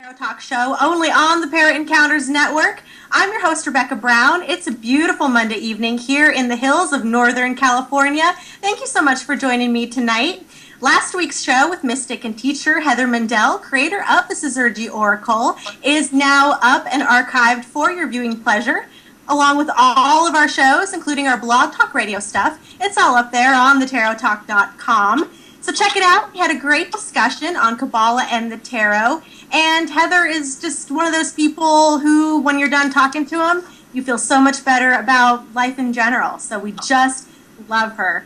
Tarot Talk Show only on the Paraencounters Network. I'm your host, Rebecca Brown. It's a beautiful Monday evening here in the hills of Northern California. Thank you so much for joining me tonight. Last week's show with mystic and teacher Heather Mandel, creator of the Syzygy Oracle, is now up and archived for your viewing pleasure, along with all of our shows, including our blog talk radio stuff. It's all up there on thetarottalk.com. So check it out. We had a great discussion on Kabbalah and the Tarot. And Heather is just one of those people who, when you're done talking to them, you feel so much better about life in general. So we just love her.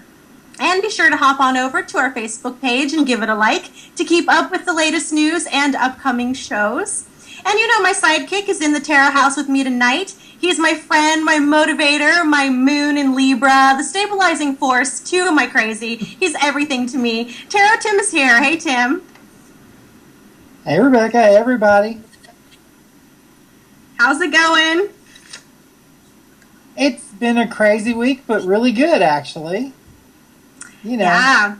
And be sure to hop on over to our Facebook page and give it a like to keep up with the latest news and upcoming shows. And you know my sidekick is in the Tarot house with me tonight. He's my friend, my motivator, my moon in Libra, the stabilizing force to my crazy. He's everything to me. Tarot Tim is here. Hey, Tim. Hey, Rebecca. Hey, everybody. How's it going? It's been a crazy week, but really good, actually. You know. Yeah.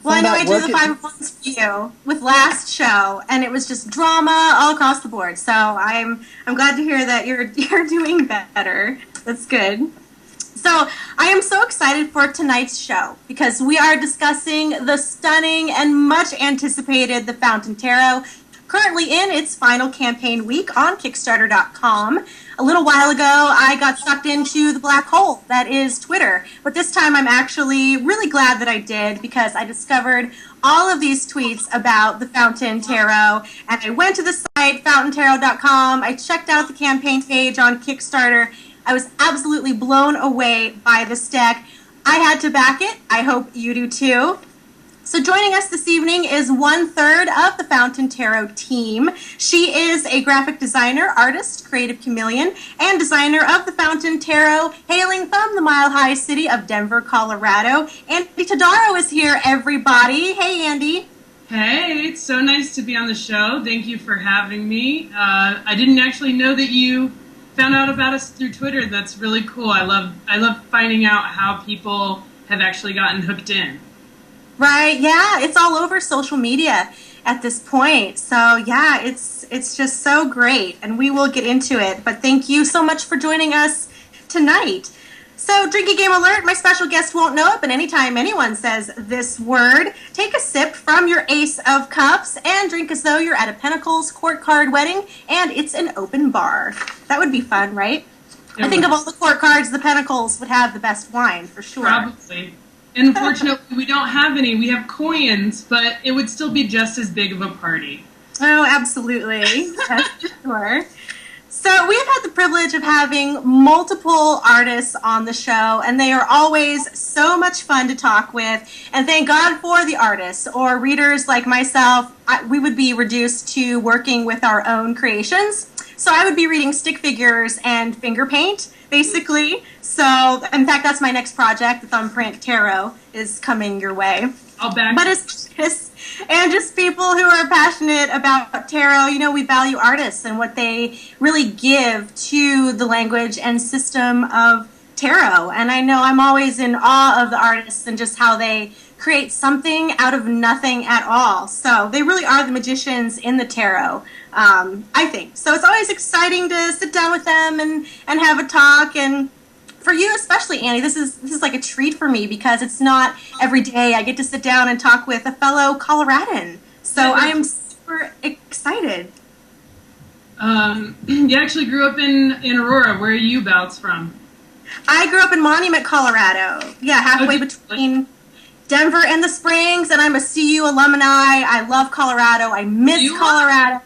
Well, I know I did the 5 of Wands for you with last show, and it was just drama all across the board. So I'm glad to hear that you're doing better. That's good. So I am so excited for tonight's show because we are discussing the stunning and much anticipated The Fountain Tarot, currently in its final campaign week on kickstarter.com. A little while ago, I got sucked into the black hole that is Twitter, but this time I'm actually really glad that I did because I discovered all of these tweets about the Fountain Tarot, and I went to the site, fountaintarot.com. I checked out the campaign page on Kickstarter. I was absolutely blown away by this deck. I had to back it. I hope you do too. So joining us this evening is 1/3 of the Fountain Tarot team. She is a graphic designer, artist, creative chameleon, and designer of the Fountain Tarot, hailing from the mile-high city of Denver, Colorado. Andi Todaro is here, everybody. Hey, Andi. Hey, it's so nice to be on the show. Thank you for having me. I didn't actually know that you found out about us through Twitter. That's really cool. I love finding out how people have actually gotten hooked in. Right, yeah, it's all over social media at this point. So yeah, it's just so great, and we will get into it. But thank you so much for joining us tonight. So drinking game alert, my special guest won't know it, but anytime anyone says this word, take a sip from your Ace of Cups and drink as though you're at a Pentacles court card wedding and it's an open bar. That would be fun, right? I think of all the court cards, the Pentacles would have the best wine, for sure. Probably. Unfortunately, we don't have any. We have coins, but it would still be just as big of a party. Oh, absolutely. That's for sure. So we have had the privilege of having multiple artists on the show, and they are always so much fun to talk with. And thank God for the artists or readers like myself. We would be reduced to working with our own creations. So I would be reading stick figures and finger paint, basically. So, in fact, that's my next project. The Thumbprint Tarot is coming your way. I'll back. But it's just people who are passionate about tarot. You know, we value artists and what they really give to the language and system of tarot. And I know I'm always in awe of the artists and just how they create something out of nothing at all. So they really are the magicians in the tarot, I think. So it's always exciting to sit down with them and have a talk. And for you especially, Andi, this is like a treat for me because it's not every day I get to sit down and talk with a fellow Coloradan. So I am super excited. You actually grew up in Aurora. Where are you bouts from? I grew up in Monument, Colorado. Yeah, halfway between Denver and the Springs, and I'm a CU alumni. I love Colorado. I miss Colorado.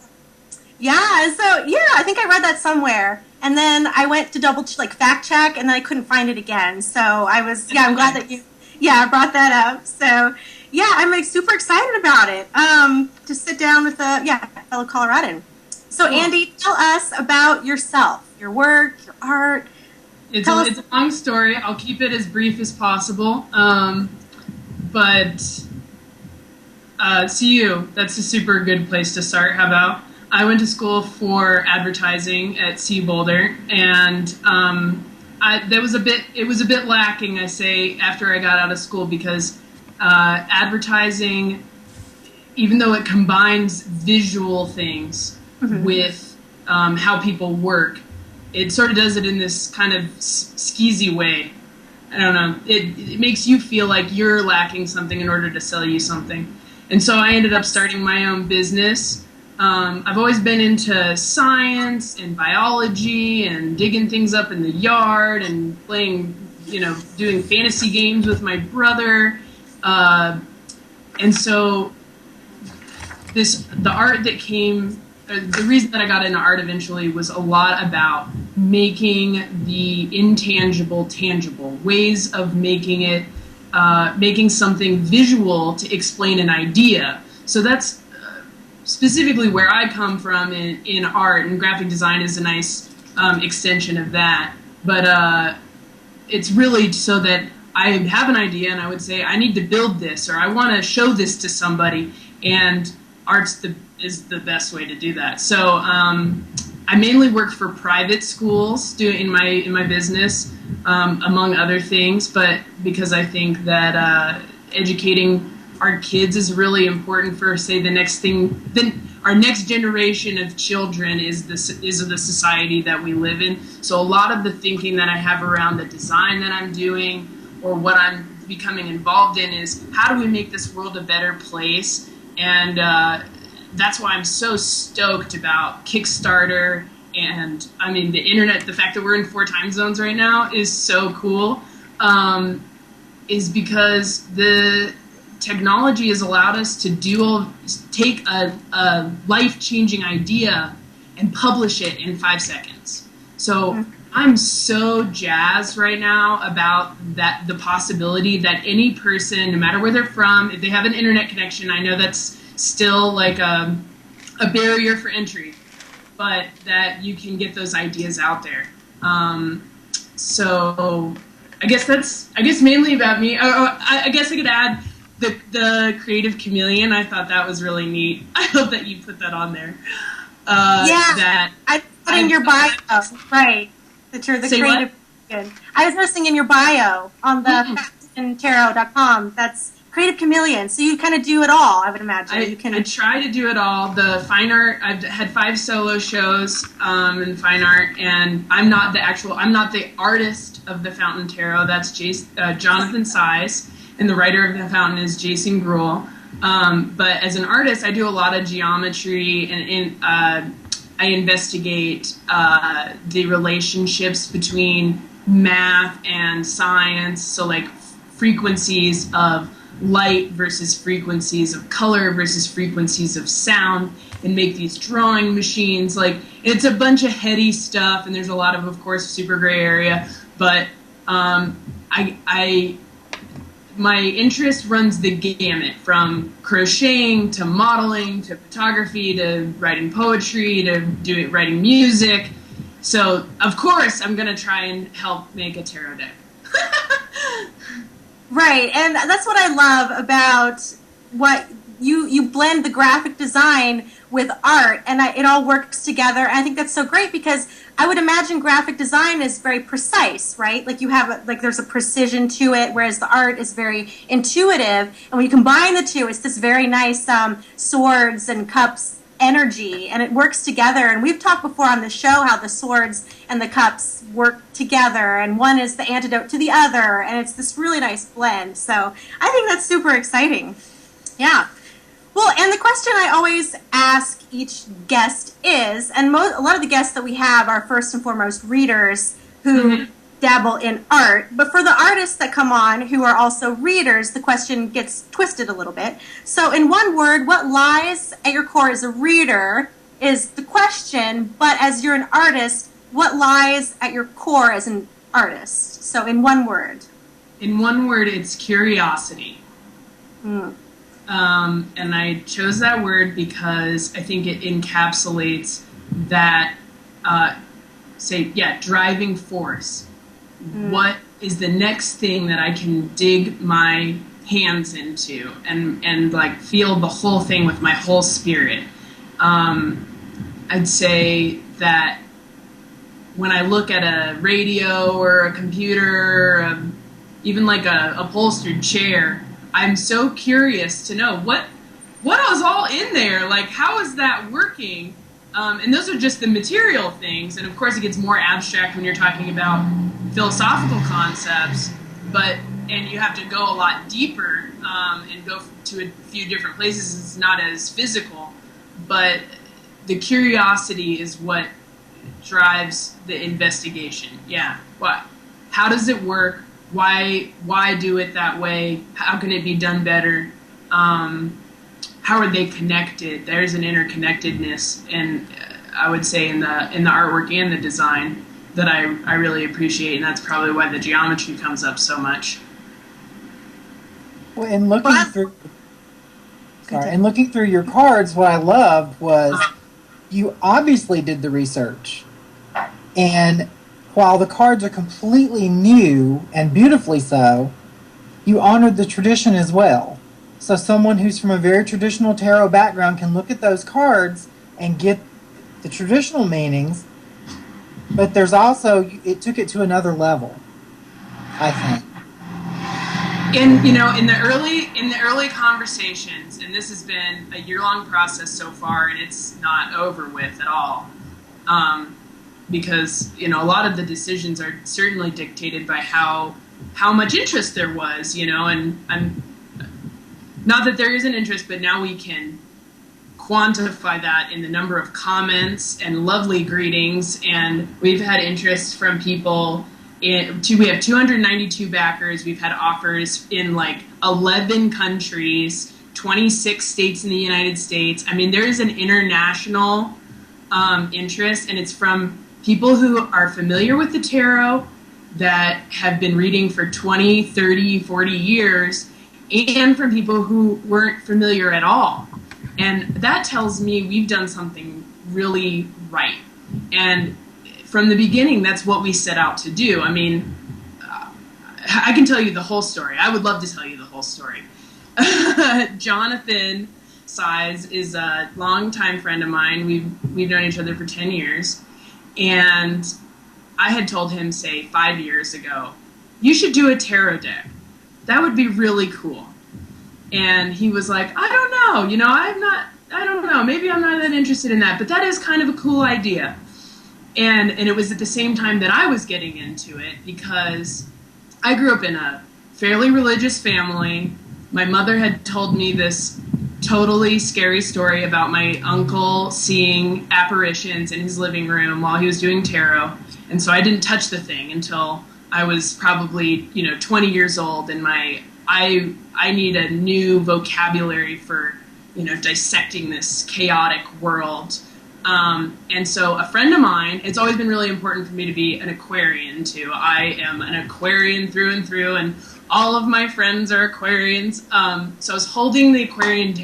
Yeah, so yeah, I think I read that somewhere. And then I went to fact check, and then I couldn't find it again. So I'm glad that you, brought that up. So yeah, I'm like super excited about it. To sit down with a fellow Coloradan. So cool. Andi, tell us about yourself, your work, your art. It's a long story. I'll keep it as brief as possible. But CU, that's a super good place to start. How about? I went to school for advertising at CU Boulder, and it was a bit lacking, I say, after I got out of school because advertising even though it combines visual things with how people work, it sort of does it in this kind of skeezy way. I don't know. It makes you feel like you're lacking something in order to sell you something. And so I ended up starting my own business. I've always been into science and biology and digging things up in the yard and playing, doing fantasy games with my brother. And so the art that came, the reason that I got into art eventually was a lot about making the intangible tangible, ways of making it, making something visual to explain an idea. So that's specifically where I come from in art, and graphic design is a nice extension of that. But it's really so that I have an idea and I would say, I need to build this, or I want to show this to somebody, and art's is the best way to do that. So I mainly work for private schools in my business, among other things, but because I think that educating our kids is really important for, say, the next thing. Then our next generation of children is the society that we live in. So a lot of the thinking that I have around the design that I'm doing, or what I'm becoming involved in, is how do we make this world a better place? And that's why I'm so stoked about Kickstarter. And I mean, the internet, the fact that we're in 4 time zones right now is so cool, is because the technology has allowed us to take a life-changing idea and publish it in 5 seconds. So I'm so jazzed right now about the possibility that any person, no matter where they're from, if they have an internet connection, I know that's still like a barrier for entry, but that you can get those ideas out there. So I guess mainly about me. I guess I could add the creative chameleon. I thought that was really neat. I hope that you put that on there. That I put in your bio, right? That you're the creative chameleon. I was noticing in your bio on the Paraencounters.com. That's creative chameleon. So you kind of do it all, I would imagine. I try to do it all. The fine art, I've had 5 solo shows in fine art, and I'm not the artist of the Fountain Tarot. That's Jonathan Size, and the writer of the Fountain is Jason Gruhl. But as an artist, I do a lot of geometry, and I investigate the relationships between math and science. So like frequencies of light versus frequencies of color versus frequencies of sound, and make these drawing machines. Like, it's a bunch of heady stuff, and there's a lot of course, super gray area. But my interest runs the gamut, from crocheting to modeling to photography to writing poetry to writing music. So, of course, I'm going to try and help make a tarot deck. Right, and that's what I love about what you blend the graphic design with art, and it all works together. And I think that's so great, because I would imagine graphic design is very precise, right? Like you have there's a precision to it, whereas the art is very intuitive. And when you combine the two, it's this very nice swords and cups energy, and it works together. And we've talked before on the show how the swords and the cups work together, and one is the antidote to the other, and it's this really nice blend. So I think that's super exciting. Yeah. Well, and the question I always ask each guest is, and a lot of the guests that we have are first and foremost readers who dabble in art, but for the artists that come on who are also readers, the question gets twisted a little bit. So in one word, what lies at your core as a reader is the question, but as you're an artist, what lies at your core as an artist? So in one word. In one word, it's curiosity. And I chose that word because I think it encapsulates that, driving force. What is the next thing that I can dig my hands into and like feel the whole thing with my whole spirit? I'd say that when I look at a radio or a computer, or even like a upholstered chair, I'm so curious to know what what was all in there? Like, how is that working? And those are just the material things. And of course, it gets more abstract when you're talking about philosophical concepts. And you have to go a lot deeper and go to a few different places. It's not as physical, but the curiosity is what drives the investigation. Yeah. What? How does it work? Why do it that way? How can it be done better? How are they connected? There's an interconnectedness, and I would say in the artwork and the design that I really appreciate, and that's probably why the geometry comes up so much. Well, and looking through your cards, what I loved was you obviously did the research, and while the cards are completely new and beautifully so, you honored the tradition as well. So someone who's from a very traditional tarot background can look at those cards and get the traditional meanings, but there's also, it took it to another level, I think. And in the early conversations, and this has been a year-long process so far, and it's not over with at all, because a lot of the decisions are certainly dictated by how much interest there was, and not that there isn't interest, but now we can quantify that in the number of comments and lovely greetings, and we've had interest from people. We have 292 backers. We've had offers in like 11 countries, 26 states in the United States. I mean, there is an international interest, and it's from people who are familiar with the tarot, that have been reading for 20, 30, 40 years, and from people who weren't familiar at all. And that tells me we've done something really right. And from the beginning, that's what we set out to do. I mean, I can tell you the whole story. I would love to tell you the whole story. Jonathan Size is a longtime friend of mine. We've known each other for 10 years. And I had told him, say, 5 years ago, you should do a tarot deck. That would be really cool. And he was like, I don't know. I don't know. Maybe I'm not that interested in that. But that is kind of a cool idea. And it was at the same time that I was getting into it, because I grew up in a fairly religious family. My mother had told me this totally scary story about my uncle seeing apparitions in his living room while he was doing tarot. And so I didn't touch the thing until I was probably, 20 years old, and I need a new vocabulary for, dissecting this chaotic world. And so a friend of mine, it's always been really important for me to be an Aquarian too. I am an Aquarian through and through, and all of my friends are Aquarians. So I was holding the Aquarian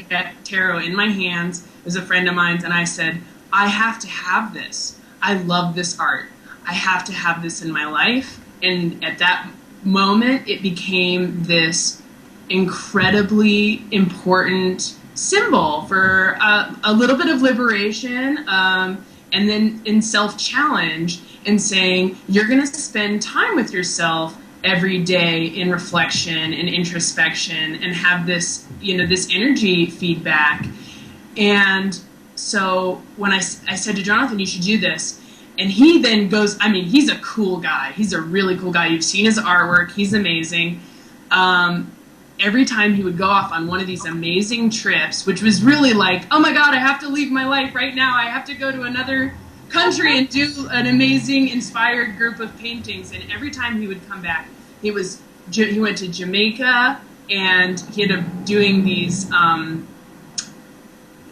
tarot in my hands. It was a friend of mine's, and I said, I have to have this. I love this art. I have to have this in my life. And at that moment, it became this incredibly important symbol for a little bit of liberation, and then in self-challenge, and saying you're going to spend time with yourself every day in reflection and introspection, and have this this energy feedback. And so when I said to Jonathan, you should do this, and he then goes, I mean, he's a cool guy. He's a really cool guy. You've seen his artwork. He's amazing. Every time he would go off on one of these amazing trips, which was really like, oh my God, I have to leave my life right now. I have to go to another country and do an amazing, inspired group of paintings. And every time he would come back, he went to Jamaica, and he ended up doing these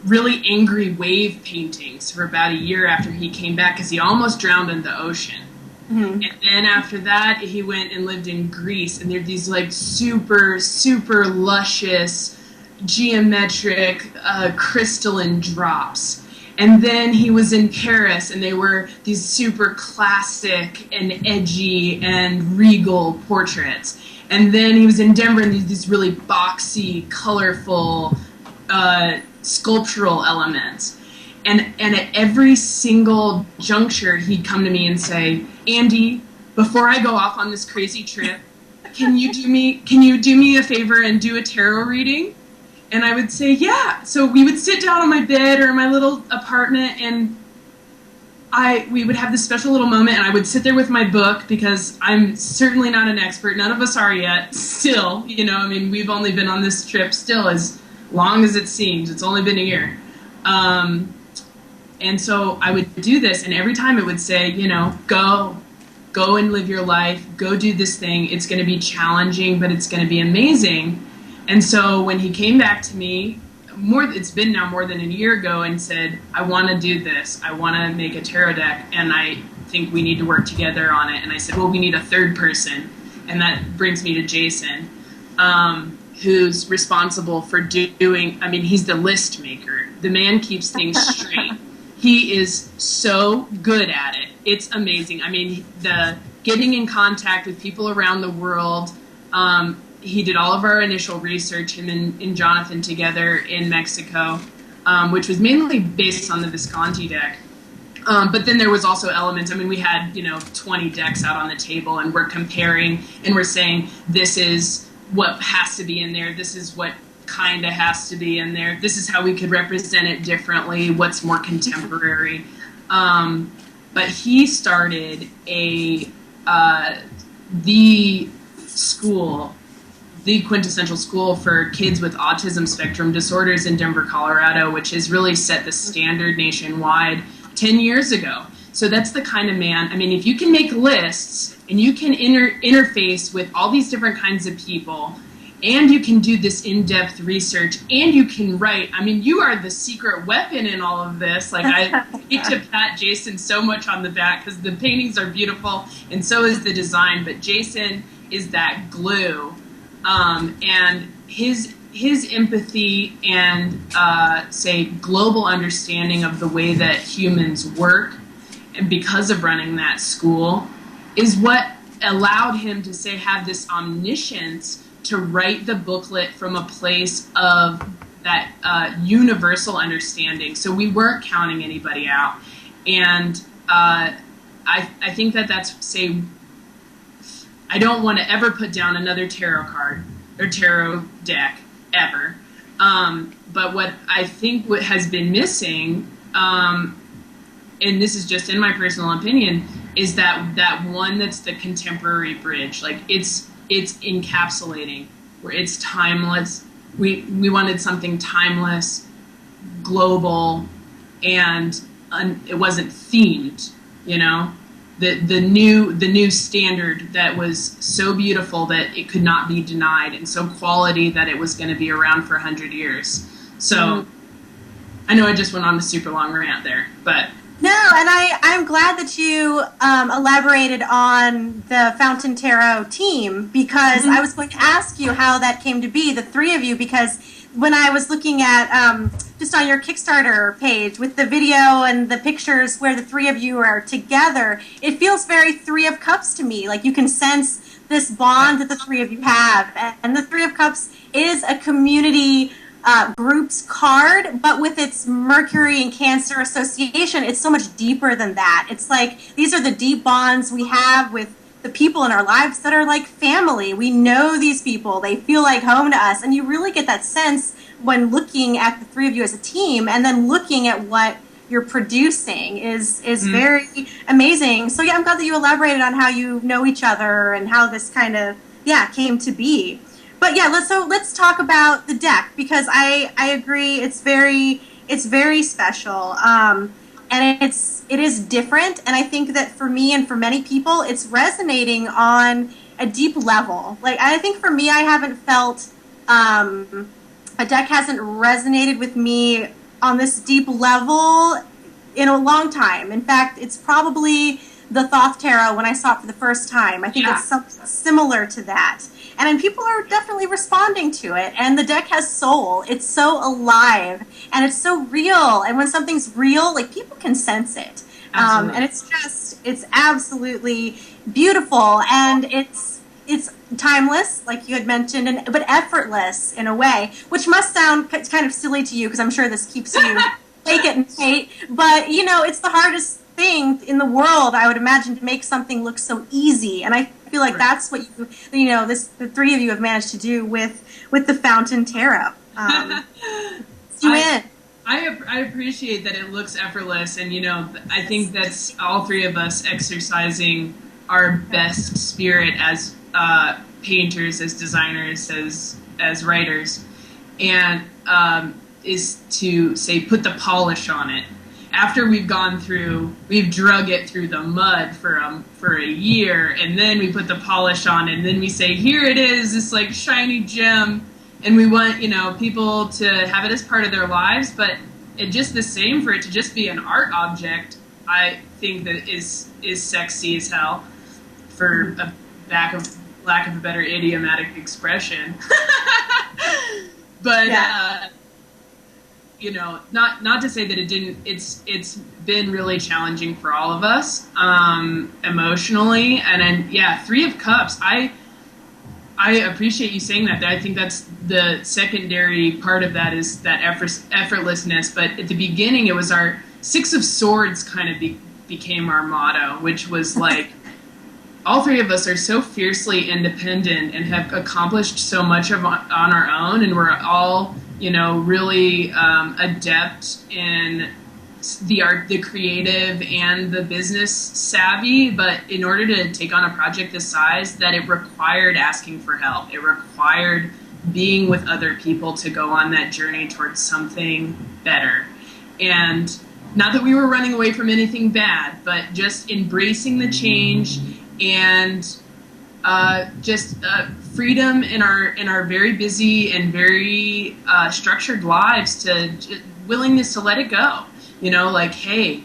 really angry wave paintings for about a year after he came back, because he almost drowned in the ocean. Mm-hmm. And then after that, he went and lived in Greece, and they're these like super, super luscious, geometric, crystalline drops. And then he was in Paris, and they were these super classic and edgy and regal portraits. And then he was in Denver, and these really boxy, colorful, sculptural elements. And at every single juncture, he'd come to me and say, Andi, before I go off on this crazy trip, can you do me a favor and do a tarot reading? And I would say, yeah. So we would sit down on my bed or in my little apartment, and we would have this special little moment, and I would sit there with my book, because I'm certainly not an expert. None of us are yet. Still, I mean, we've only been on this trip still as long as it seems. It's only been a year. And so I would do this, and every time it would say, go and live your life. Go do this thing. It's going to be challenging, but it's going to be amazing. And so when he came back to me, it's been now more than a year ago, and said, I want to do this. I want to make a tarot deck, and I think we need to work together on it. And I said, well, we need a third person. And that brings me to Jason, who's responsible for doing, I mean, he's the list maker. The man keeps things straight. He is so good at it. It's amazing. I mean, the getting in contact with people around the world, he did all of our initial research, him and Jonathan together in Mexico, which was mainly based on the Visconti deck. But then there was also elements, I mean, we had, 20 decks out on the table, and we're comparing, and we're saying, this is what has to be in there, this is what kind of has to be in there, this is how we could represent it differently, what's more contemporary. But he started the school, the quintessential school for kids with autism spectrum disorders in Denver, Colorado, which has really set the standard nationwide 10 years ago. So that's the kind of man, I mean, if you can make lists and you can interface with all these different kinds of people, and you can do this in-depth research, and you can write, I mean, you are the secret weapon in all of this. Like, I need to pat Jason so much on the back, because the paintings are beautiful, and so is the design, but Jason is that glue. And his empathy and, say, global understanding of the way that humans work, and because of running that school, is what allowed him to, say, have this omniscience to write the booklet from a place of that universal understanding. So we weren't counting anybody out. And I think that's, say, I don't want to ever put down another tarot card or tarot deck, ever. But what I think what has been missing, and this is just in my personal opinion, is that one that's the contemporary bridge. Like, it's encapsulating, where it's timeless. We wanted something timeless, global, and it wasn't themed, the new standard that was so beautiful that it could not be denied, and so quality that it was going to be around for 100 years. So I know I just went on a super long rant there, but no, and I'm glad that you elaborated on the Fountain Tarot team, because I was going to ask you how that came to be, the three of you, because when I was looking at just on your Kickstarter page with the video and the pictures where the three of you are together, it feels very Three of Cups to me. Like, you can sense this bond that the three of you have. And the Three of Cups is a community group's card, but with its Mercury and Cancer association, it's so much deeper than that. It's like, these are the deep bonds we have with the people in our lives that are like family. We know these people. They feel like home to us. And you really get that sense when looking at the three of you as a team, and then looking at what you're producing is very amazing. So yeah, I'm glad that you elaborated on how you know each other and how this kind of, came to be. But yeah, let's talk about the deck, because I agree it's very special. And it is different, and I think that for me and for many people, it's resonating on a deep level. Like, I think for me, I haven't felt a deck hasn't resonated with me on this deep level in a long time. In fact, it's probably the Thoth Tarot when I saw it for the first time. I think it's something similar to that. And people are definitely responding to it. And the deck has soul. It's so alive. And it's so real. And when something's real, like, people can sense it. And it's absolutely beautiful. And it's timeless, like you had mentioned, but effortless in a way, which must sound kind of silly to you, because I'm sure this keeps you take it and hate. But, it's the hardest thing in the world, I would imagine, to make something look so easy. And I feel like that's what the three of you have managed to do with the Fountain Tarot. You in. I appreciate that it looks effortless, and I think that's all three of us exercising our best spirit as painters, as designers, as writers, and is to say put the polish on it. After we've drug it through the mud for a year, and then we put the polish on, and then we say, here it is, this like shiny gem. And we want, people to have it as part of their lives, but just the same for it to just be an art object, I think that is sexy as hell, for a lack of a better idiomatic expression. But yeah. Not to say that it didn't. It's been really challenging for all of us, emotionally, and then Three of Cups. I appreciate you saying that. I think that's the secondary part of that, is that effortlessness. But at the beginning, it was our Six of Swords kind of became our motto, which was like, all three of us are so fiercely independent and have accomplished so much on our own, and we're all, really adept in the creative and the business savvy, but in order to take on a project this size, that it required asking for help. It required being with other people to go on that journey towards something better. And not that we were running away from anything bad, but just embracing the change and freedom in our very busy and very structured lives, to willingness to let it go. Hey,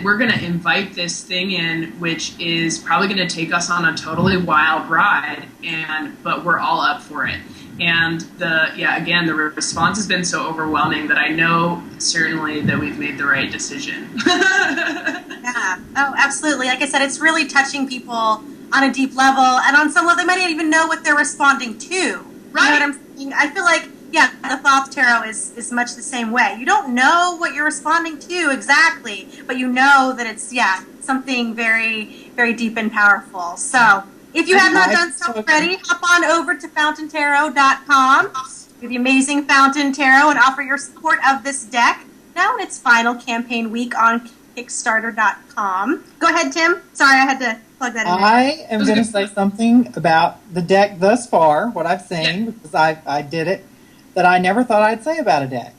we're going to invite this thing in, which is probably going to take us on a totally wild ride, but we're all up for it. And the response has been so overwhelming that I know certainly that we've made the right decision. Yeah. Oh, absolutely. Like I said, it's really touching people on a deep level, and on some level, they might not even know what they're responding to. Right. You know what I'm saying? I feel like, the Thoth Tarot is much the same way. You don't know what you're responding to exactly, but you know that it's, something very, very deep and powerful. So, if you have not done so already, hop on over to fountaintarot.com, with the amazing Fountain Tarot, and offer your support of this deck now in its final campaign week on kickstarter.com. Go ahead, Tim. Sorry, I had to plug that in. I am going to say something about the deck thus far, what I've seen, because I did it, that I never thought I'd say about a deck.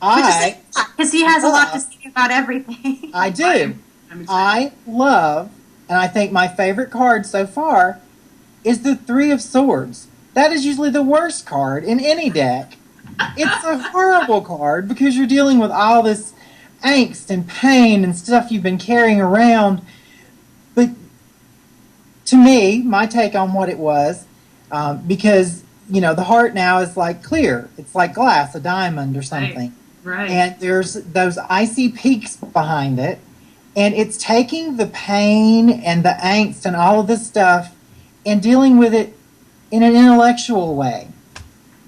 Because he has a lot to say about everything. I do. I love, and I think my favorite card so far is the Three of Swords. That is usually the worst card in any deck. It's a horrible card because you're dealing with all this angst and pain and stuff you've been carrying around. But to me, my take on what it was, because the heart now is like clear. It's like glass, a diamond or something. Right. And there's those icy peaks behind it. And it's taking the pain and the angst and all of this stuff and dealing with it in an intellectual way.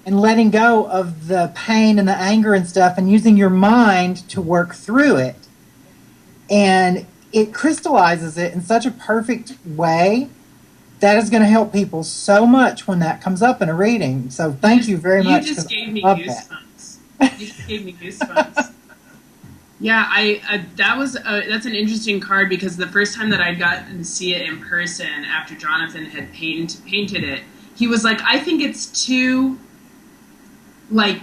And letting go of the pain and the anger and stuff, and using your mind to work through it. And it crystallizes it in such a perfect way that is going to help people so much when that comes up in a reading. So thank you very much. You just gave me goosebumps. You just gave me goosebumps. Yeah, that's an interesting card, because the first time that I'd gotten to see it in person after Jonathan had painted it, he was like, I think it's too like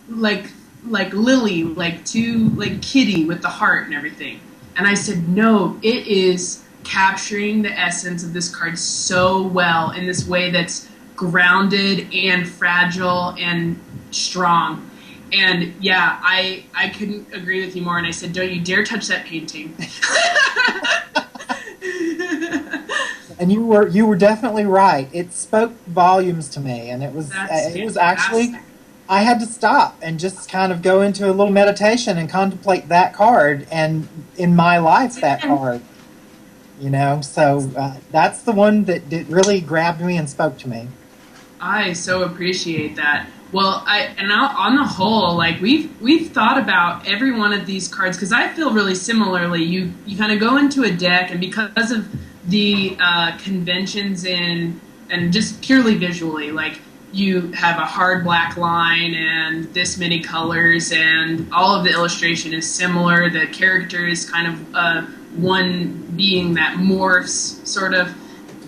Lily, too kitty with the heart and everything. And I said, no, it is capturing the essence of this card so well in this way that's grounded and fragile and strong. And I couldn't agree with you more. And I said, don't you dare touch that painting. And you were definitely right. It spoke volumes to me, and it was actually, I had to stop and just kind of go into a little meditation and contemplate that card, and in my life that card. So that's the one that really grabbed me and spoke to me. I so appreciate that. Well, on the whole, we've thought about every one of these cards, because I feel really similarly. You kind of go into a deck, and because of the conventions and just purely visually, you have a hard black line and this many colors, and all of the illustration is similar. The character is kind of one being that morphs, sort of.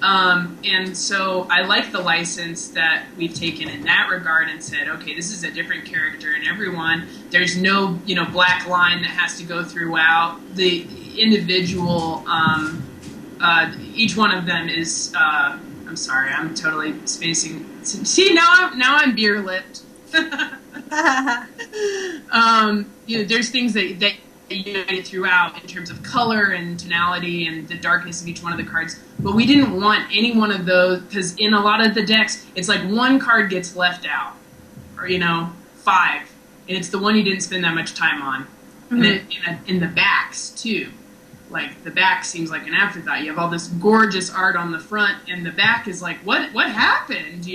And so I like the license that we've taken in that regard and said, okay, this is a different character in everyone. There's no, black line that has to go throughout. The individual, each one of them is, I'm sorry, I'm totally spacing. See, now I'm beer lipped. There's things that united throughout in terms of color and tonality and the darkness of each one of the cards. But we didn't want any one of those, because in a lot of the decks, it's like one card gets left out, or 5, and it's the one you didn't spend that much time on. Mm-hmm. And in the backs too, like the back seems like an afterthought. You have all this gorgeous art on the front, and the back is like, what happened?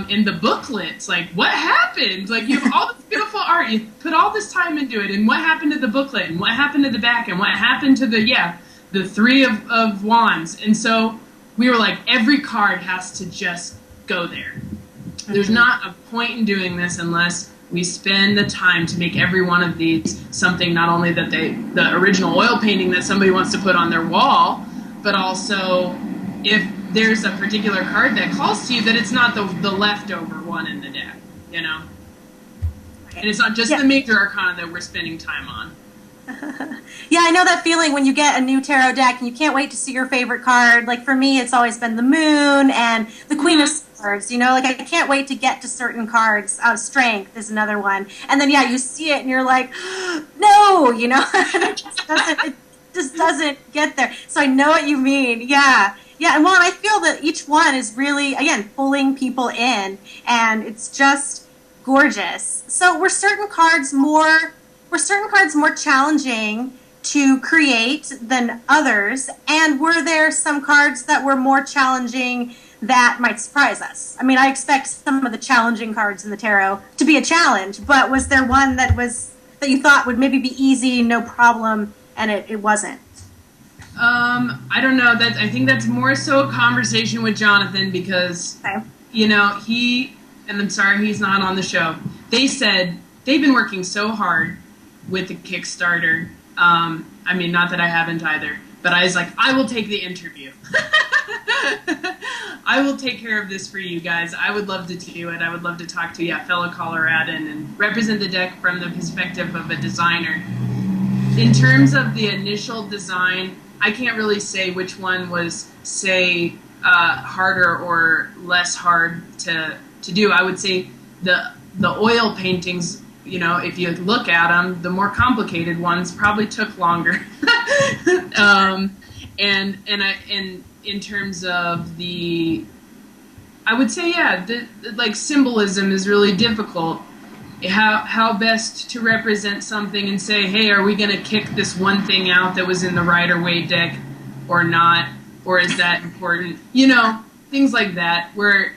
In the booklets, like, what happened? Like, you have all this beautiful art, you put all this time into it, and what happened to the booklet, and what happened to the back, and what happened to the 3 of wands. And so we were like, every card has to just go there. Mm-hmm. There's not a point in doing this unless we spend the time to make every one of these something not only that the original oil painting that somebody wants to put on their wall, but also if there's a particular card that calls to you, that it's not the leftover one in the deck, And it's not just the major arcana that we're spending time on. Yeah, I know that feeling when you get a new tarot deck and you can't wait to see your favorite card. Like for me, it's always been the Moon and the Queen of Swords. Like I can't wait to get to certain cards. Strength is another one. And then, you see it and you're like, no, it just doesn't get there. So I know what you mean. Yeah. Yeah, and I feel that each one is really, again, pulling people in, and it's just gorgeous. So were certain cards more challenging to create than others, and were there some cards that were more challenging that might surprise us? I mean, I expect some of the challenging cards in the tarot to be a challenge, but was there one that you thought would maybe be easy, no problem, and it wasn't? I don't know. I think that's more so a conversation with Jonathan, because, he, and I'm sorry he's not on the show, they said they've been working so hard with the Kickstarter. I mean, not that I haven't either, but I was like, I will take the interview. I will take care of this for you guys. I would love to do it. I would love to talk to fellow Coloradan and represent the deck from the perspective of a designer. In terms of the initial design, I can't really say which one was, harder or less hard to do. I would say the oil paintings, if you look at them, the more complicated ones probably took longer. And in terms of I would say, like symbolism is really difficult. How best to represent something and say, hey, are we going to kick this one thing out that was in the Rider-Waite deck or not? Or is that important? Things like that. Or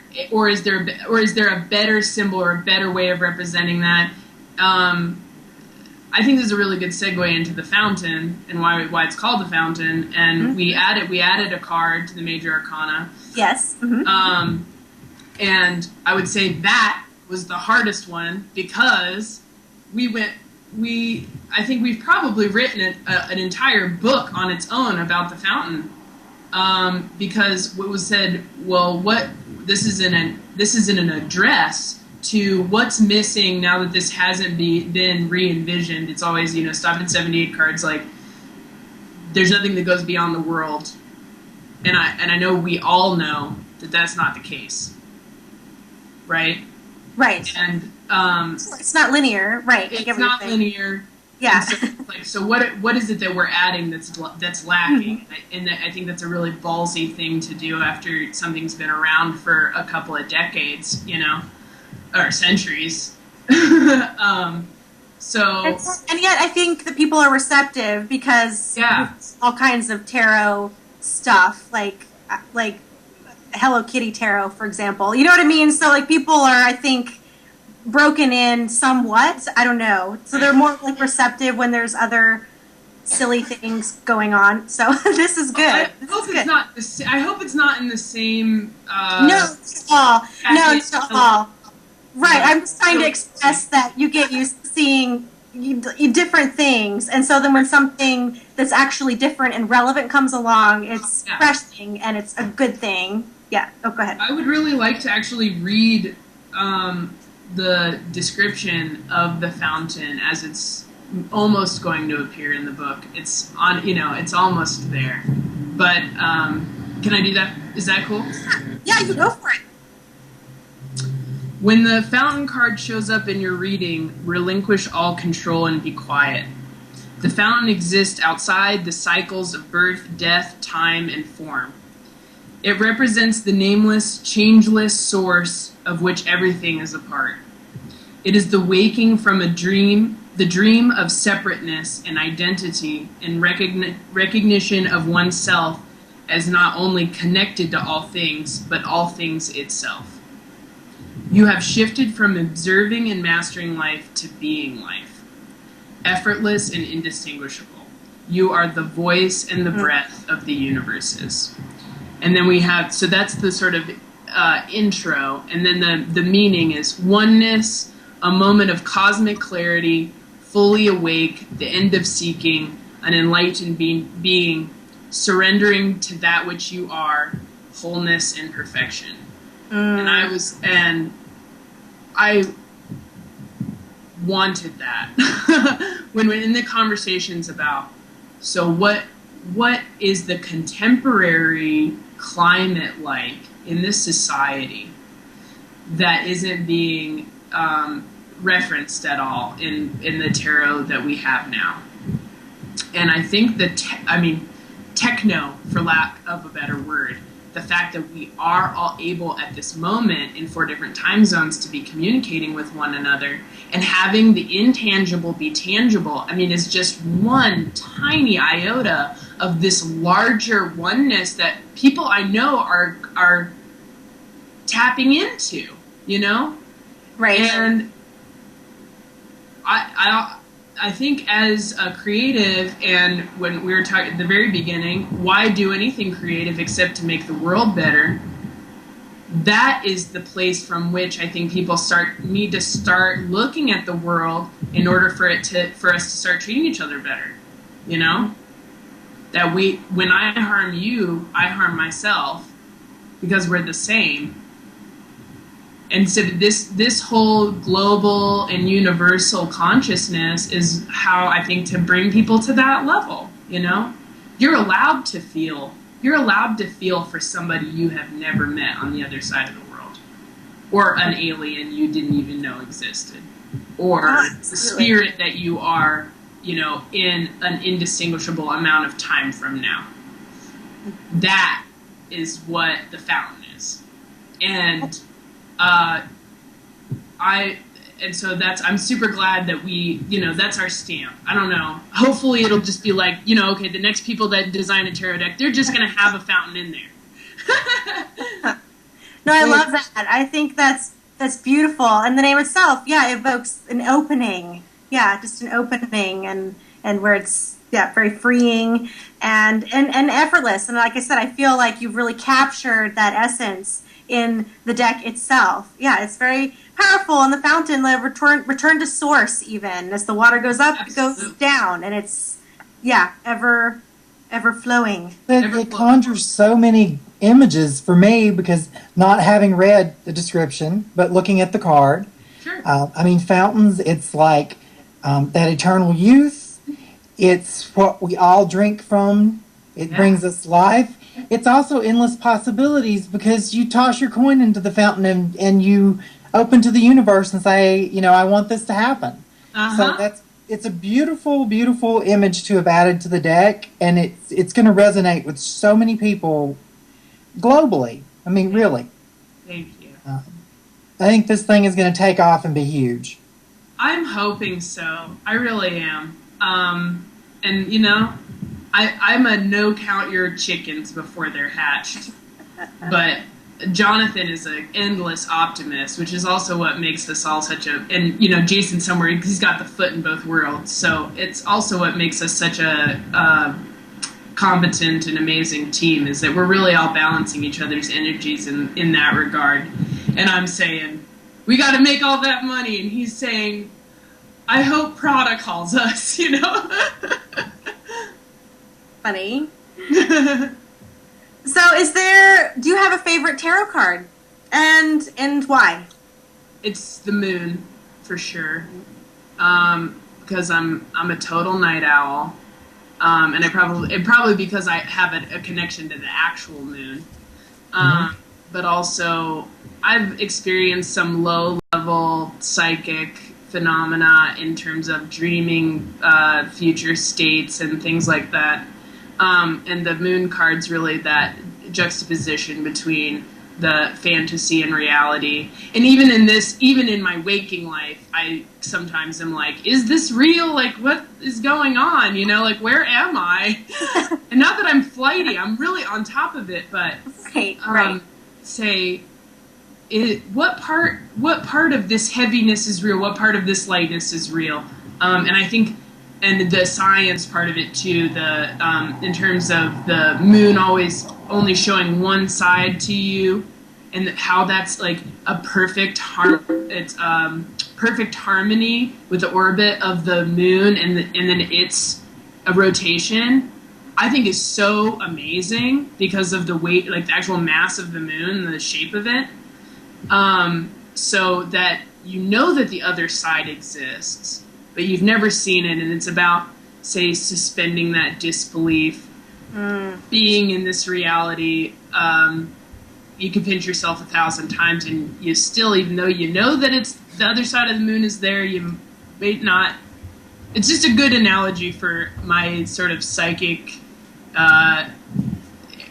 is there a better symbol or a better way of representing that? I think this is a really good segue into the fountain and why it's called the fountain. And we added a card to the major arcana. Yes. Mm-hmm. And I would say that was the hardest one, because I think we've probably written an entire book on its own about the fountain, because what was said, well, this isn't an address to what's missing now that this hasn't been re-envisioned. It's always, stop at 78 cards, like there's nothing that goes beyond the world, and I know we all know that that's not the case, right? Right. And it's not linear, right? It's not linear. Yeah. So what is it that we're adding that's lacking? Mm-hmm. And I think that's a really ballsy thing to do after something's been around for a couple of decades, or centuries. And yet I think that people are receptive, because all kinds of tarot stuff, like Hello Kitty tarot, for example. You know what I mean? So like people are, I think, broken in somewhat. I don't know. So they're more like receptive when there's other silly things going on. So this is good. I hope it's not in the same. No, not at all. No, not at all. Right. I'm just trying to express that you get used to seeing different things, and so then when something that's actually different and relevant comes along, it's refreshing and it's a good thing. Yeah. Oh, go ahead. I would really like to actually read the description of the fountain as it's almost going to appear in the book. It's on, it's almost there. But can I do that? Is that cool? Yeah, you go for it. When the fountain card shows up in your reading, relinquish all control and be quiet. The fountain exists outside the cycles of birth, death, time, and form. It represents the nameless, changeless source of which everything is a part. It is the waking from a dream, the dream of separateness and identity and recognition of oneself as not only connected to all things, but all things itself. You have shifted from observing and mastering life to being life, effortless and indistinguishable. You are the voice and the breath of the universes. And then we have, so that's the sort of intro, and then the meaning is oneness, a moment of cosmic clarity, fully awake, the end of seeking, an enlightened being, surrendering to that which you are, wholeness and perfection. And I wanted that when we're in the conversations about, so what is the contemporary climate like in this society that isn't being referenced at all in the tarot that we have now. And I think techno, for lack of a better word, the fact that we are all able at this moment in 4 different time zones to be communicating with one another and having the intangible be tangible, is just one tiny iota of this larger oneness that people I know are tapping into, Right. And I think as a creative, and when we were talking at the very beginning, why do anything creative except to make the world better? That is the place from which I think people need to start looking at the world in order for us to start treating each other better. That when I harm you, I harm myself because we're the same. And so this whole global and universal consciousness is how I think to bring people to that level, You're allowed to feel. You're allowed to feel for somebody you have never met on the other side of the world. Or an alien you didn't even know existed. Or the spirit that you are, in an indistinguishable amount of time from now. That is what the fountain is. And I'm super glad that we, that's our stamp. I don't know. Hopefully it'll just be like, okay, the next people that design a tarot deck, they're just going to have a fountain in there. No, I love that. I think that's beautiful. And the name itself, evokes an opening. Yeah, just an opening and where it's, very freeing and effortless. And like I said, I feel like you've really captured that essence in the deck itself. Yeah, it's very powerful. And the fountain, the return to source, even as the water goes up, Absolutely. It goes down, and it's ever flowing. It conjures so many images for me because not having read the description, but looking at the card. Sure. Fountains. It's like that eternal youth. It's what we all drink from. It brings us life. It's also endless possibilities because you toss your coin into the fountain and you open to the universe and say, I want this to happen. So it's a beautiful, beautiful image to have added to the deck, and it's going to resonate with so many people globally. Really. Thank you. I think this thing is going to take off and be huge. I'm hoping so. I really am. I'm a no count your chickens before they're hatched. But Jonathan is an endless optimist, which is also what makes us all such a, and Jason somewhere, he's got the foot in both worlds, so it's also what makes us such a competent and amazing team, is that we're really all balancing each other's energies in that regard. And I'm saying, we got to make all that money, and he's saying, I hope Prada calls us, Funny. So do you have a favorite tarot card? And why? It's the moon, for sure. Because I'm a total night owl. And probably because I have a connection to the actual moon. But also, I've experienced some low-level psychic phenomena in terms of dreaming future states and things like that. And the moon card's really that juxtaposition between the fantasy and reality. And even in my waking life, I sometimes am like, is this real? Like, what is going on? Like, where am I? And not that I'm flighty, I'm really on top of it, but right. What part of this heaviness is real? What part of this lightness is real? And I think, and the science part of it too, in terms of the moon always only showing one side to you, and how that's like a perfect perfect harmony with the orbit of the moon, and then it's a rotation, I think is so amazing because of the weight, like the actual mass of the moon and the shape of it. So that that the other side exists, but you've never seen it, and it's about, say, suspending that disbelief, being in this reality. You can pinch yourself 1,000 times, and you still, even though you know that it's the other side of the moon is there, you may not. It's just a good analogy for my sort of psychic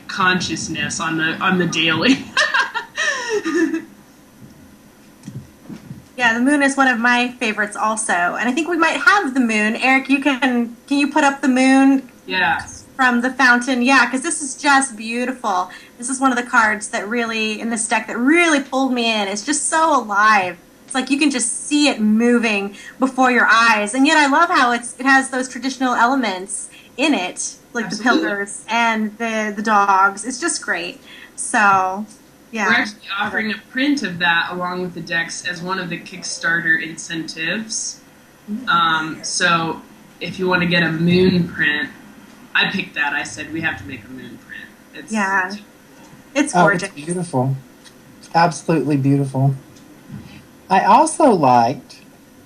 consciousness on the daily. Yeah, the moon is one of my favorites also, and I think we might have the moon. Eric, can you put up the moon? Yeah. From the fountain, yeah, because this is just beautiful. This is one of the cards that really, in this deck, that really pulled me in. It's just so alive. It's like you can just see it moving before your eyes, and yet I love how it has those traditional elements in it, like Absolutely. the pillars and the dogs. It's just great. So, yeah. We're actually offering a print of that along with the decks as one of the Kickstarter incentives. So if you want to get a moon print, I picked that. I said we have to make a moon print. It's gorgeous. Oh, it's beautiful. Absolutely beautiful. I also liked,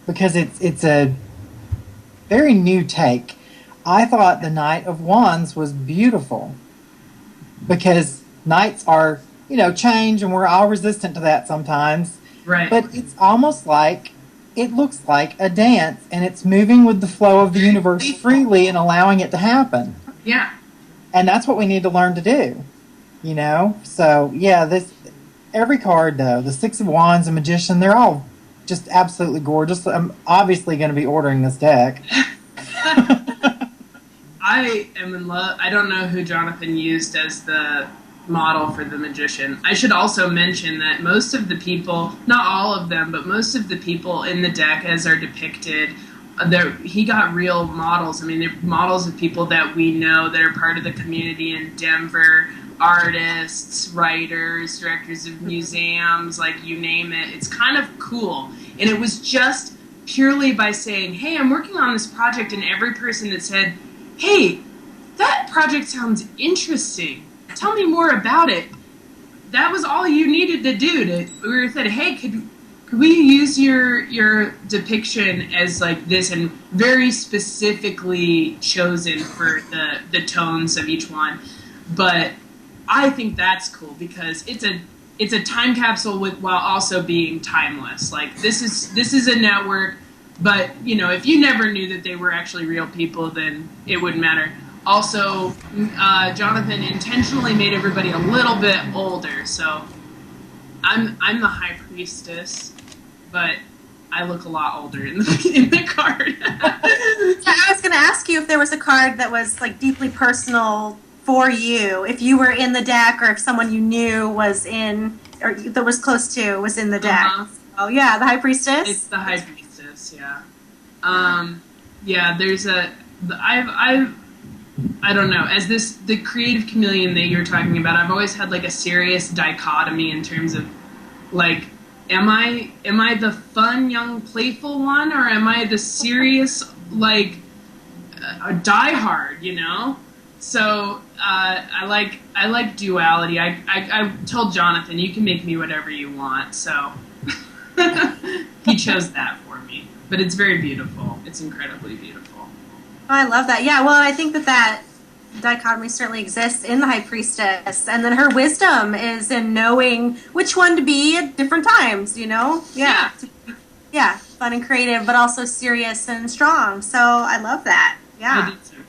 because it's a very new take, I thought the Knight of Wands was beautiful, because knights are, change, and we're all resistant to that sometimes. Right. But it's almost like, it looks like a dance, and it's moving with the flow of the universe freely and allowing it to happen. Yeah. And that's what we need to learn to do, So, yeah, every card, though, the Six of Wands, the Magician, they're all just absolutely gorgeous. I'm obviously going to be ordering this deck. I am in love. I don't know who Jonathan used as the model for the Magician. I should also mention that most of the people, not all of them, but most of the people in the deck as are depicted, he got real models. I mean, they're models of people that we know that are part of the community in Denver, artists, writers, directors of museums, like you name it. It's kind of cool. And it was just purely by saying, hey, I'm working on this project, and every person that said, hey, that project sounds interesting, tell me more about it. That was all you needed to do. We said, hey, could we use your depiction as like this, and very specifically chosen for the tones of each one. But I think that's cool because it's a time capsule while also being timeless. Like this is a network, but if you never knew that they were actually real people, then it wouldn't matter. Also, Jonathan intentionally made everybody a little bit older, so I'm the High Priestess, but I look a lot older in the card. I was going to ask you if there was a card that was like deeply personal for you if you were in the deck or if someone you knew was in or that was close to was in the deck. Oh yeah, the High Priestess. It's the High Priestess, yeah. Yeah, there's I don't know. As the creative chameleon that you're talking about, I've always had like a serious dichotomy in terms of like, am I the fun, young, playful one, or am I the serious, like, a diehard? You know. So I like duality. I told Jonathan, you can make me whatever you want. So he chose that for me. But it's very beautiful. It's incredibly beautiful. Oh, I love that. Yeah, well, I think that dichotomy certainly exists in the High Priestess, and then her wisdom is in knowing which one to be at different times, you know? Yeah. Yeah, fun and creative, but also serious and strong. So I love that. Yeah. I did too.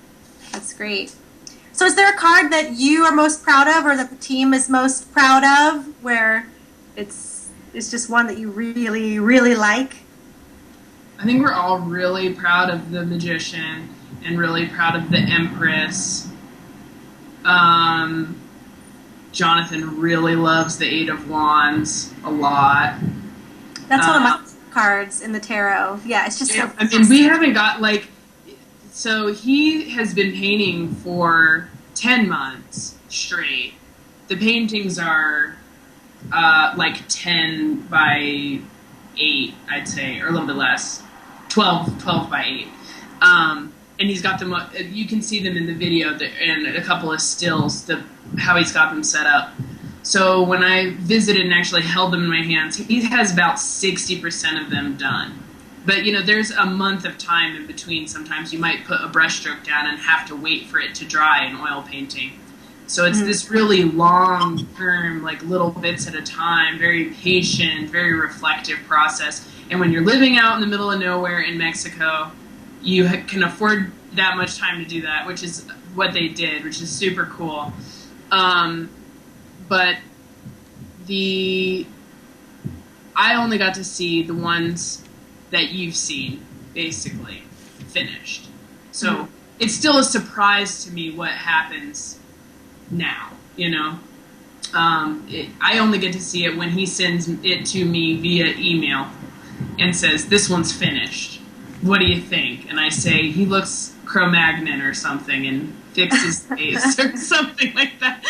That's great. So is there a card that you are most proud of or that the team is most proud of where it's just one that you really, really like? I think we're all really proud of the Magician and really proud of the Empress. Jonathan really loves the Eight of Wands a lot. That's one of my cards in the tarot. Yeah, it's just so... I mean, we haven't got, like... So he has been painting for 10 months straight. The paintings are like 10 by 8, I'd say, or a little bit less. 12 by 8. And he's got them, you can see them in the video, and a couple of stills, how he's got them set up. So when I visited and actually held them in my hands, he has about 60% of them done. But, you know, there's a month of time in between. Sometimes you might put a brushstroke down and have to wait for it to dry in oil painting. So it's this really long-term, like little bits at a time, very patient, very reflective process. And when you're living out in the middle of nowhere in Mexico, you can afford that much time to do that, which is what they did, which is super cool. But I only got to see the ones that you've seen, basically, finished. So it's still a surprise to me what happens now, you know? I only get to see it when he sends it to me via email and says, this one's finished. What do you think? And I say, he looks Cro-Magnon or something and fix his face or something like that.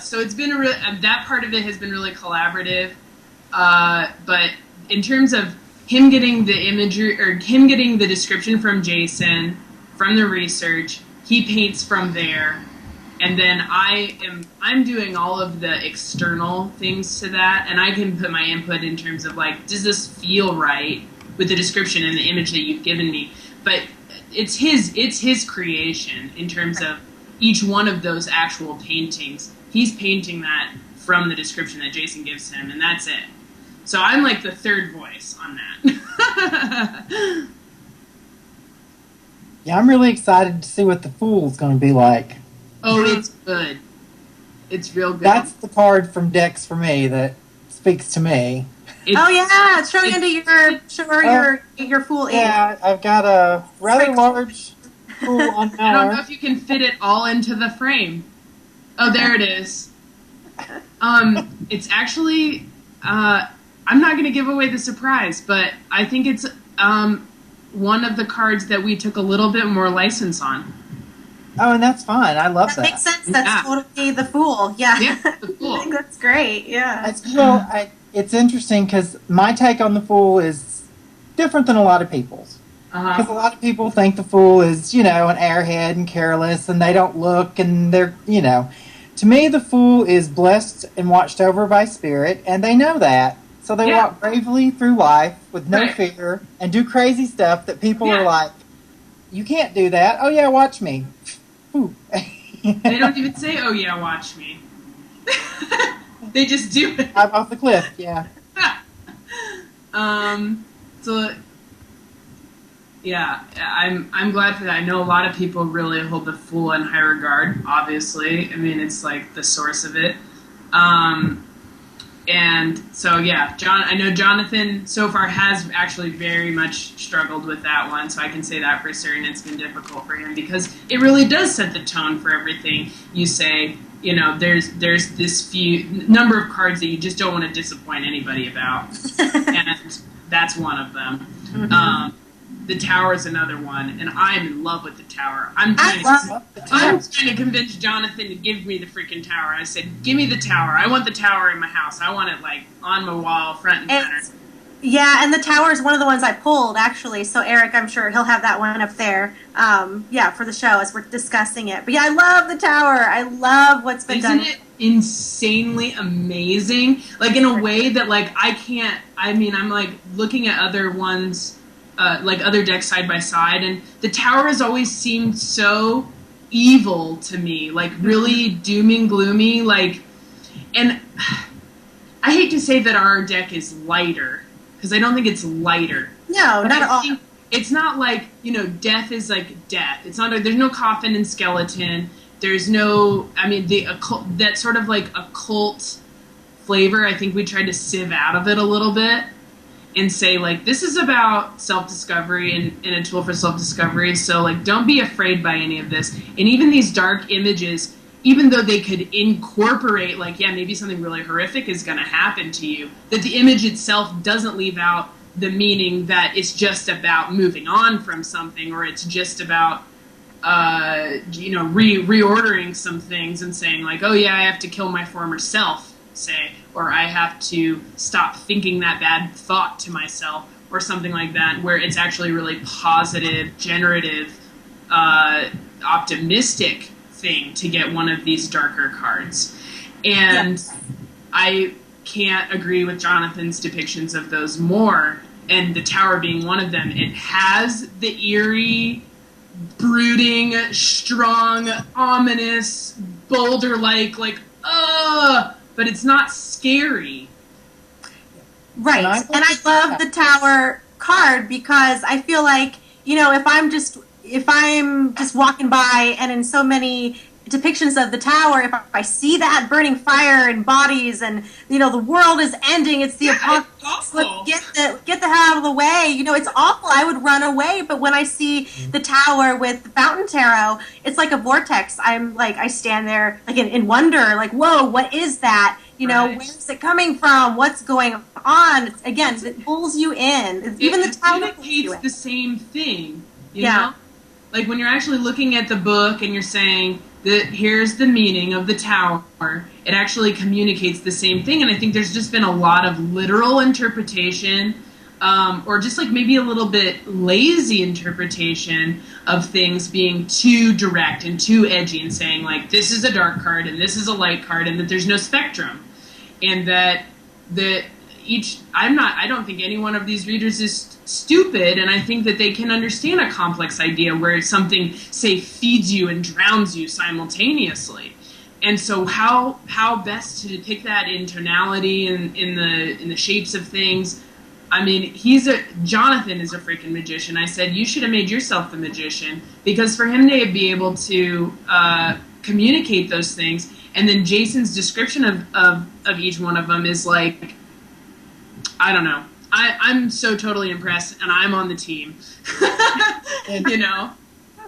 So it's been that part of it has been really collaborative. But in terms of him getting the imagery or him getting the description from Jason, from the research, he paints from there. And then I'm doing all of the external things to that, and I can put my input in terms of like, does this feel right with the description and the image that you've given me? But it's his creation in terms of each one of those actual paintings. He's painting that from the description that Jason gives him, and that's it. So I'm like the third voice on that. Yeah, I'm really excited to see what the Fool's going to be like. Oh, it's good. It's real good. That's the card from Dex for me that speaks to me. Show your Fool ink. Yeah, I've got a rather large Fool on I don't know if you can fit it all into the frame. Oh, there it is. It's actually, I'm not going to give away the surprise, but I think it's one of the cards that we took a little bit more license on. Oh, and that's fine. I love that. That makes sense. That's totally the Fool. Yeah, the Fool. I think that's great. Yeah. It's interesting because my take on the Fool is different than a lot of people's. Because a lot of people think the Fool is, an airhead and careless, and they don't look, and they're, To me, the Fool is blessed and watched over by Spirit, and they know that. So they walk bravely through life with no fear and do crazy stuff that people are like, you can't do that. Oh, yeah, watch me. They don't even say, oh, yeah, watch me. They just do it. I'm off the cliff, yeah. So, yeah, I'm glad for that. I know a lot of people really hold the Fool in high regard, obviously. I mean, it's like the source of it. And so, yeah, I know Jonathan so far has actually very much struggled with that one, so I can say that for certain it's been difficult for him because it really does set the tone for everything you say. You know, there's this few number of cards that you just don't want to disappoint anybody about, and that's one of them. Mm-hmm. The Tower is another one, and I'm in love with the Tower. I'm trying to convince Jonathan to give me the freaking Tower. I said, give me the Tower. I want the Tower in my house. I want it, like, on my wall, front and center. Yeah, and the Tower is one of the ones I pulled, actually. So, Eric, I'm sure he'll have that one up there, for the show as we're discussing it. But, yeah, I love the Tower. I love what's been done. Isn't it insanely amazing? Like, in a way that, like, I'm, like, looking at other ones... like other decks side by side, and the Tower has always seemed so evil to me, like really doom gloomy, like, and I hate to say that our deck is lighter, because I don't think it's lighter. No, not at all. It's not like, you know, death is like death. It's not, there's no coffin and skeleton. There's no, the occult, that sort of like occult flavor, I think we tried to sieve out of it a little bit. And say, like, this is about self-discovery and a tool for self-discovery, so, like, don't be afraid by any of this. And even these dark images, even though they could incorporate, like, yeah, maybe something really horrific is going to happen to you, that the image itself doesn't leave out the meaning that it's just about moving on from something, or it's just about, reordering some things and saying, like, oh, yeah, I have to kill my former self, say, or I have to stop thinking that bad thought to myself, or something like that, where it's actually really positive, generative, optimistic thing to get one of these darker cards. And I can't agree with Jonathan's depictions of those more, and the Tower being one of them. It has the eerie, brooding, strong, ominous, boulder-like, but it's not scary. Right. And I love the Tower card because I feel like, you know, if I'm just walking by and in so many depictions of the Tower, if I see that burning fire and bodies and, you know, the world is ending, it's the apocalypse, get the hell out of the way. You know, it's awful. I would run away. But when I see the Tower with the Fountain Tarot, it's like a vortex. I'm like, I stand there like in wonder, like, whoa, what is that? You know, where's it coming from? What's going on? Again, it pulls you in. Even the Tower communicates the same thing. You know? Like when you're actually looking at the book and you're saying that here's the meaning of the Tower, it actually communicates the same thing. And I think there's just been a lot of literal interpretation, or just like maybe a little bit lazy interpretation of things being too direct and too edgy and saying like this is a dark card and this is a light card and that there's no spectrum, and that I don't think any one of these readers is stupid, and I think that they can understand a complex idea where something, say, feeds you and drowns you simultaneously. And so how best to depict that in tonality and in the shapes of things? I mean, Jonathan is a freaking magician. I said, you should have made yourself the magician, because for him to be able to communicate those things, and then Jason's description of each one of them is like, I don't know. I'm so totally impressed, and I'm on the team. And you know?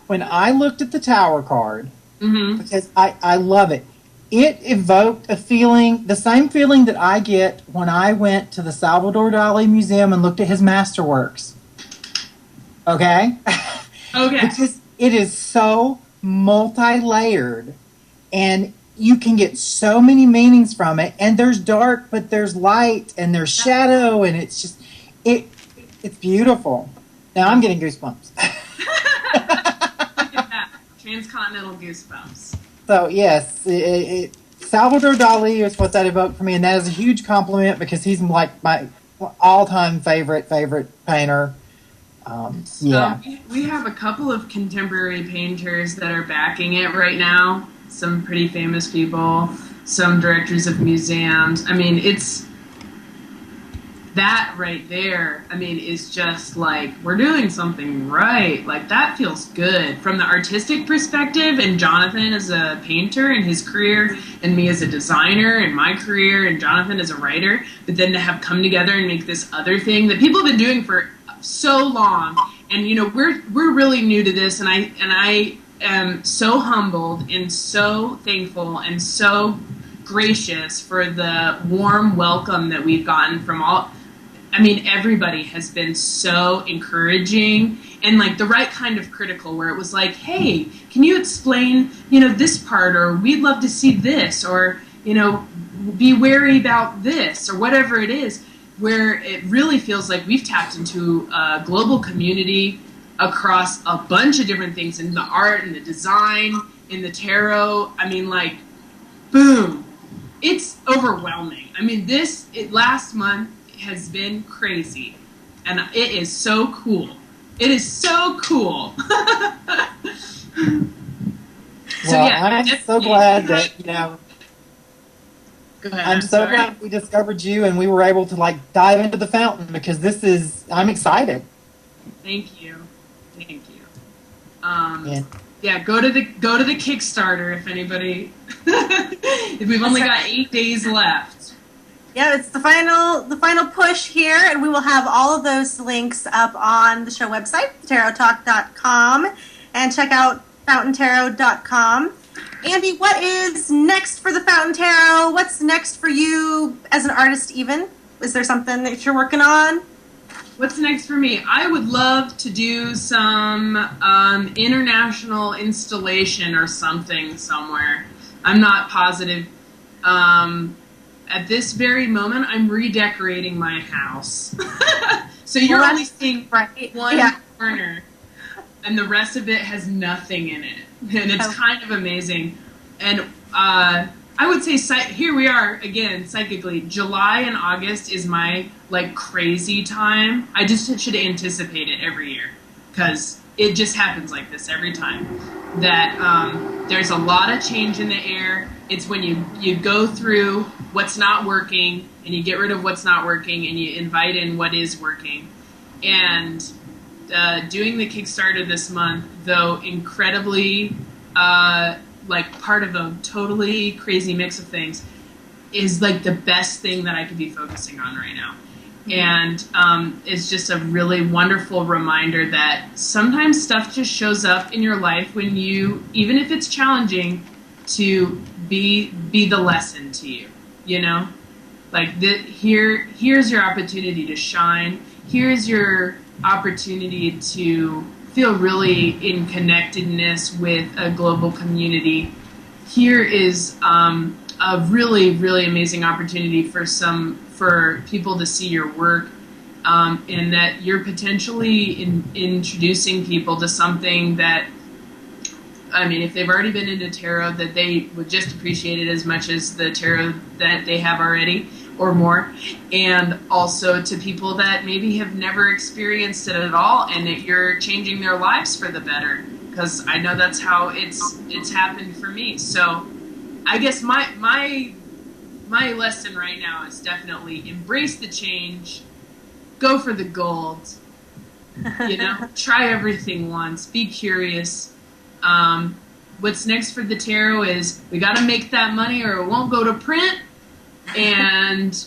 When I looked at the Tower card, mm-hmm. because I love it, it evoked a feeling, the same feeling that I get when I went to the Salvador Dali Museum and looked at his masterworks. Okay? Okay. Because it is so multi-layered, and you can get so many meanings from it, and there's dark, but there's light, and there's shadow, and it's just, it's beautiful. Now I'm getting goosebumps. Look at that. Transcontinental goosebumps. So, yes, Salvador Dali is what that evoked for me, and that is a huge compliment because he's like my all-time favorite painter. Yeah. We have a couple of contemporary painters that are backing it right now. Some pretty famous people, some directors of museums. I mean, that right there, I mean, is just like, we're doing something right. Like, that feels good from the artistic perspective, and Jonathan as a painter and his career, and me as a designer and my career, and Jonathan as a writer, but then to have come together and make this other thing that people have been doing for so long. And, you know, we're really new to this, and I am so humbled and so thankful and so gracious for the warm welcome that we've gotten from all. I mean, everybody has been so encouraging and like the right kind of critical, where it was like, hey, can you explain, you know, this part, or we'd love to see this, or, you know, be wary about this, or whatever it is, where it really feels like we've tapped into a global community across a bunch of different things in the art and the design, in the tarot. I mean, like, boom. It's overwhelming. I mean, last month has been crazy, and it is so cool. It is so cool. Well, I'm so glad that, you know, go ahead, I'm so glad we discovered you and we were able to like dive into the fountain, because I'm excited. Thank you. Yeah. Yeah, go to the Kickstarter if anybody. We've only got 8 days left. Yeah, it's the final push here, and we will have all of those links up on the show website, tarottalk.com, and check out fountaintarot.com. Andy, what is next for the Fountain Tarot? What's next for you as an artist even? Is there something that you're working on? What's next for me? I would love to do some international installation or something somewhere. I'm not positive. At this very moment, I'm redecorating my house. So you're only seeing one corner, and the rest of it has nothing in it. And it's kind of amazing. And I would say, here we are again, psychically. July and August is my, like, crazy time. I just should anticipate it every year, because it just happens like this every time. That there's a lot of change in the air. It's when you go through what's not working, and you get rid of what's not working, and you invite in what is working. And doing the Kickstarter this month, though incredibly like part of a totally crazy mix of things, is like the best thing that I could be focusing on right now. And it's just a really wonderful reminder that sometimes stuff just shows up in your life when you, even if it's challenging, to be the lesson to you, you know? Like, here's your opportunity to shine. Here's your opportunity to feel really in connectedness with a global community. Here is a really, really amazing opportunity for people to see your work, and that you're potentially introducing people to something that, I mean, if they've already been into tarot, that they would just appreciate it as much as the tarot that they have already, or more. And also to people that maybe have never experienced it at all, and that you're changing their lives for the better. Because I know that's how it's happened for me. So I guess my lesson right now is definitely embrace the change, go for the gold, you know, try everything once, be curious. What's next for the tarot is we got to make that money or it won't go to print, and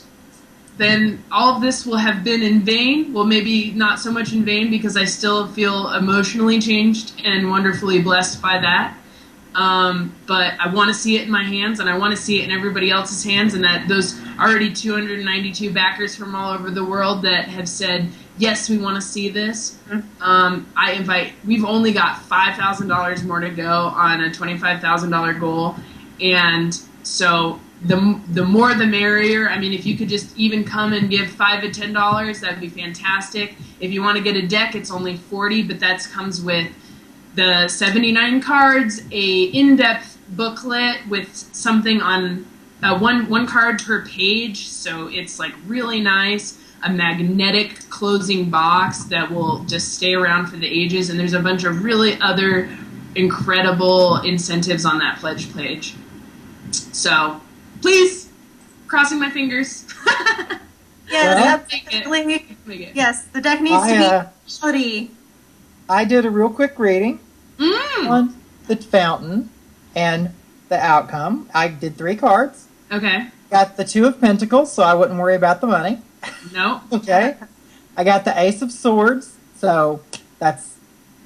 then all of this will have been in vain. Well, maybe not so much in vain, because I still feel emotionally changed and wonderfully blessed by that. But I want to see it in my hands, and I want to see it in everybody else's hands, and that those already 292 backers from all over the world that have said, yes, we want to see this. I invite, we've only got $5,000 more to go on a $25,000 goal. And so the more the merrier. I mean, if you could just even come and give $5 to $10, that'd be fantastic. If you want to get a deck, it's only $40, but that comes with the 79 cards, a in-depth booklet with something on one card per page, so it's like really nice. A magnetic closing box that will just stay around for the ages, and there's a bunch of really other incredible incentives on that pledge page. So please, crossing my fingers. Yes, Make it. yes, the deck needs to be quality. I did a real quick reading on the fountain and the outcome. I did 3 cards. Okay. Got the 2 of Pentacles, so I wouldn't worry about the money. No. Okay. I got the Ace of Swords, so that's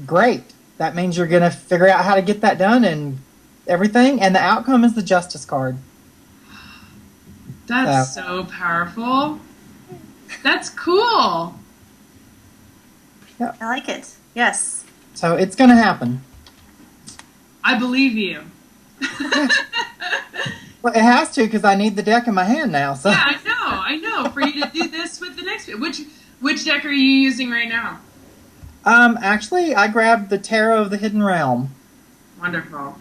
great. That means you're going to figure out how to get that done and everything. And the outcome is the Justice card. That's so powerful. That's cool. Yeah. I like it. Yes. So it's going to happen. I believe you. Well, it has to because I need the deck in my hand now. So. Yeah, I know. For you to do this with the next... Which deck are you using right now? Actually, I grabbed the Tarot of the Hidden Realm. Wonderful.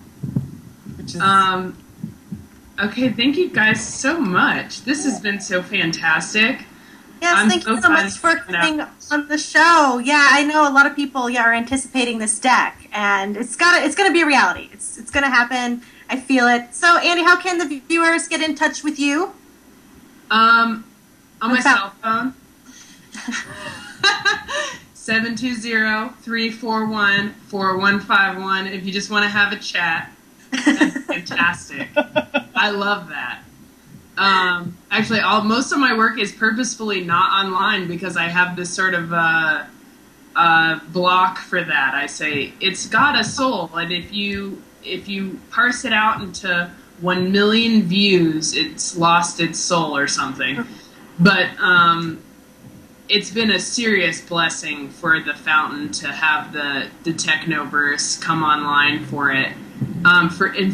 Which is... Okay, thank you guys so much. This has been so fantastic. Yes, thank you so much for coming on the show. Yeah, I know a lot of people are anticipating this deck, and it's gonna be a reality. It's gonna happen. I feel it. So, Andi, how can the viewers get in touch with you? On my cell phone. 720-341-4151 if you just want to have a chat. That's fantastic. I love that. Actually, most of my work is purposefully not online because I have this sort of block for that. I say it's got a soul, and if you parse it out into 1 million views, it's lost its soul or something. But it's been a serious blessing for the fountain to have the Technoverse come online for it.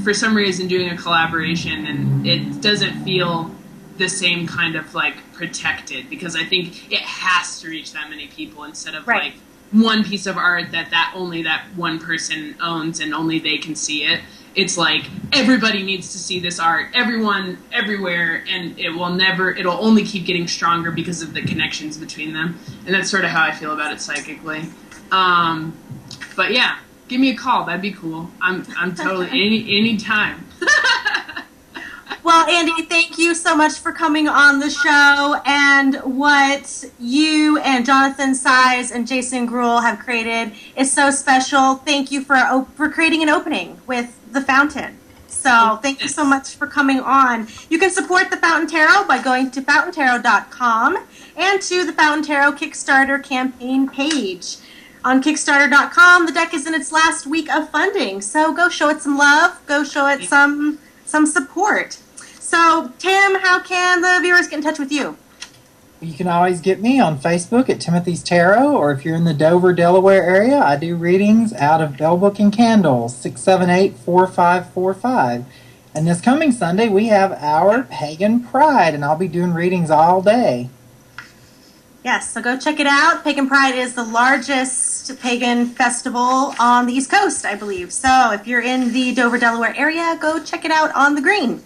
For some reason, doing a collaboration, and it doesn't feel the same kind of like protected, because I think it has to reach that many people instead of like one piece of art that only that one person owns and only they can see it. It's like everybody needs to see this art, everyone, everywhere, and it'll only keep getting stronger because of the connections between them. And that's sort of how I feel about it psychically. But yeah, give me a call. That'd be cool. I'm totally any time. Well, Andi, thank you so much for coming on the show, and what you and Jonathan Size and Jason Gruhl have created is so special. Thank you for creating an opening with the Fountain. So thank you so much for coming on. You can support the Fountain Tarot by going to fountaintarot.com and to the Fountain Tarot Kickstarter campaign page. On Kickstarter.com, the deck is in its last week of funding, so go show it some love. Go show it some support. So, Tim, how can the viewers get in touch with you? You can always get me on Facebook at Timothy's Tarot, or if you're in the Dover, Delaware area, I do readings out of Bell Book and Candles, 678-4545. And this coming Sunday, we have our Pagan Pride, and I'll be doing readings all day. Yes, so go check it out. Pagan Pride is the largest pagan festival on the East Coast, I believe. So if you're in the Dover, Delaware area, go check it out on the green.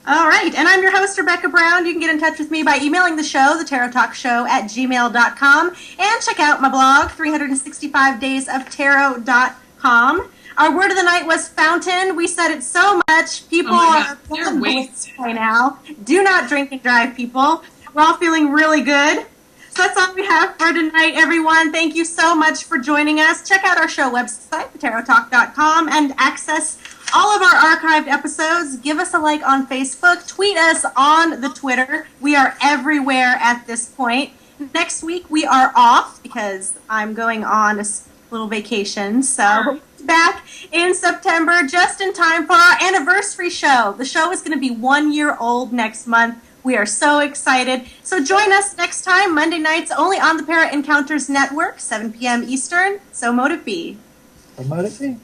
All right, and I'm your host, Rebecca Brown. You can get in touch with me by emailing the show, thetarottalkshow@gmail.com, and check out my blog, 365daysoftarot.com. Our word of the night was fountain. We said it so much. People are wasted right now. Do not drink and drive, people. We're all feeling really good. So that's all we have for tonight, everyone. Thank you so much for joining us. Check out our show website, thetarottalk.com, and access all of our archived episodes. Give us a like on Facebook. Tweet us on the Twitter. We are everywhere at this point. Next week, we are off because I'm going on a little vacation. So we'll be back in September just in time for our anniversary show. The show is going to be 1 year old next month. We are so excited. So join us next time, Monday nights, only on the Paraencounters Network, 7 p.m. Eastern. So mote it be. So mote it be.